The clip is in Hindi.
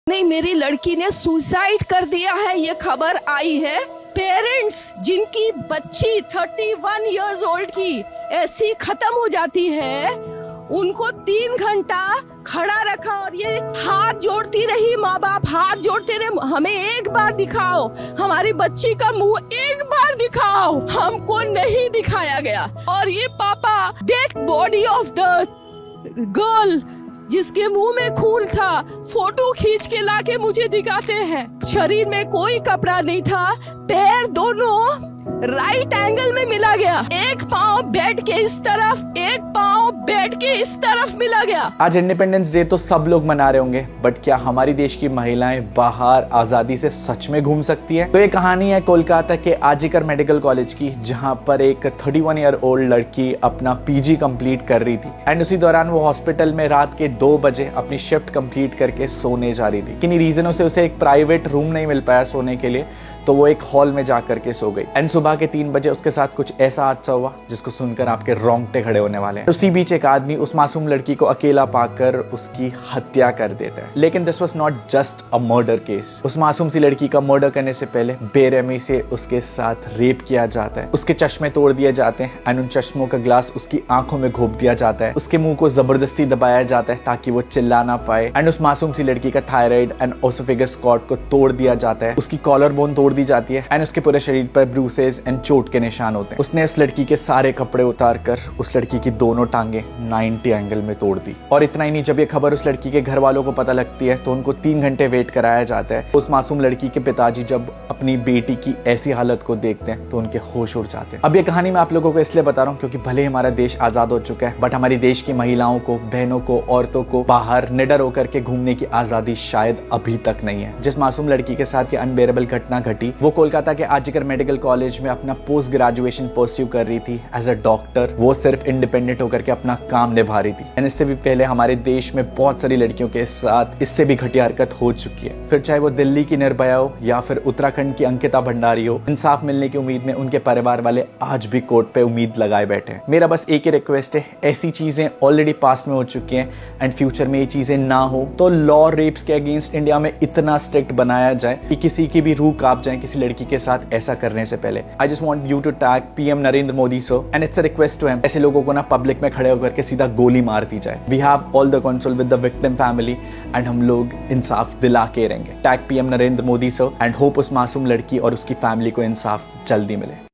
नहीं, मेरी लड़की ने सुसाइड कर दिया है, ये खबर आई है। पेरेंट्स जिनकी बच्ची 31 इयर्स ओल्ड की ऐसी खत्म हो जाती है, उनको 3 घंटा खड़ा रखा और ये हाथ जोड़ती रही, माँ बाप हाथ जोड़ते रहे, हमें एक बार दिखाओ, हमारी बच्ची का मुंह एक बार दिखाओ। हमको नहीं दिखाया गया। और ये पापा dead body of the girl जिसके मुंह में खून था, फोटो खींच के लाके मुझे दिखाते हैं। शरीर में कोई कपड़ा नहीं था, पैर दोनों राइट एंगल में मिला गया, एक पाँव बेड के इस तरफ, एक पाँव बेड के इस तरफ मिला गया। आज इंडिपेंडेंस डे तो सब लोग मना रहे होंगे, बट क्या हमारी देश की महिलाएं बाहर आजादी से सच में घूम सकती हैं? तो ये कहानी है कोलकाता के आरजीकर मेडिकल कॉलेज की, जहां पर एक 31 ईयर ओल्ड लड़की अपना पीजी कंप्लीट कर रही थी एंड उसी दौरान वो हॉस्पिटल में रात के 2 बजे अपनी शिफ्ट कंप्लीट करके सोने जा रही थी। किन्हीं रीजनों से उसे एक प्राइवेट रूम नहीं मिल पाया सोने के लिए, तो वो एक हॉल में जाकर के सो गई एंड सुबह के 3 बजे उसके साथ कुछ ऐसा हादसा हुआ जिसको सुनकर आपके रोंगटे खड़े होने वाले हैं। उसी बीच एक आदमी उस मासूम लड़की को अकेला पाकर उसकी हत्या कर देता है। लेकिन this was not just a murder case. उस मासूम सी लड़की का मर्डर करने से पहले बेरहमी से उसके साथ रेप किया जाता है। उसके चश्मे तोड़ दिए जाते हैं एंड उन चश्मों का ग्लास उसकी आंखों में घोप दिया जाता है। उसके मुंह को जबरदस्ती दबाया जाता है ताकि वो चिल्ला ना पाए एंड उस मासूम सी लड़की का थायराइड एंड ओसोफेगस कॉर्ड को तोड़ दिया जाता है। उसकी कॉलर बोन तोड़ दी जाती है एंड उसके पूरे शरीर पर ब्रूसेस एंड चोट के निशान होते हैं। उसने उस लड़की के सारे कपड़े उतार कर उस लड़की की दोनों टांगे 90 एंगल में तोड़ दी। और इतना ही नहीं, जब ये खबर उस लड़की के घर वालों को पता लगती है तो उनको 3 घंटे वेट कराया जाता है। उस मासूम लड़की के पिताजी जब अपनी बेटी की ऐसी हालत को देखते हैं तो उनके होश उड़ जाते हैं। अब ये कहानी मैं आप लोगों को इसलिए बता रहा हूँ क्योंकि भले हमारा देश आजाद हो चुका है, बट हमारी देश की महिलाओं को, बहनों को, औरतों को बाहर निडर होकर के घूमने की आजादी शायद अभी तक नहीं है। जिस मासूम लड़की के साथ ये अनबेरेबल घटना घटी, वो कोलकाता के आरजीकर मेडिकल कॉलेज में अपना पोस्ट ग्रेजुएशन परस्यू कर रही थी एज अ डॉक्टर। वो सिर्फ इंडिपेंडेंट होकर के अपना काम निभा रही थी एंड इससे भी पहले हमारे देश में बहुत सारी लड़कियों के साथ इससे भी घटिया हरकत हो चुकी है। फिर चाहे वो दिल्ली की निर्भया हो या फिर उत्तराखंड की अंकिता भंडारी हो, इंसाफ मिलने की उम्मीद में उनके परिवार वाले आज भी कोर्ट पे उम्मीद लगाए बैठे हैं। मेरा बस एक ही रिक्वेस्ट है, ऐसी चीजें ऑलरेडी पास्ट में हो चुकी हैं एंड फ्यूचर में ये चीजें ना हो तो लॉ रेप्स के अगेंस्ट इंडिया में इतना स्ट्रिक्ट बनाया जाए कि किसी की भी रूह कांप जाए किसी लड़की के साथ ऐसा करने से पहले। I just want you to tag PM Narendra Modi sir and it's a request to him, ऐसे लोगों को ना पब्लिक में खड़े होकर के सीधा गोली मार दी जाए। We have all the console with the victim family and हम लोग इंसाफ दिला के रहेंगे। Tag PM Narendra Modi sir and hope उस मासूम लड़की और उसकी फैमिली को इंसाफ जल्दी मिले।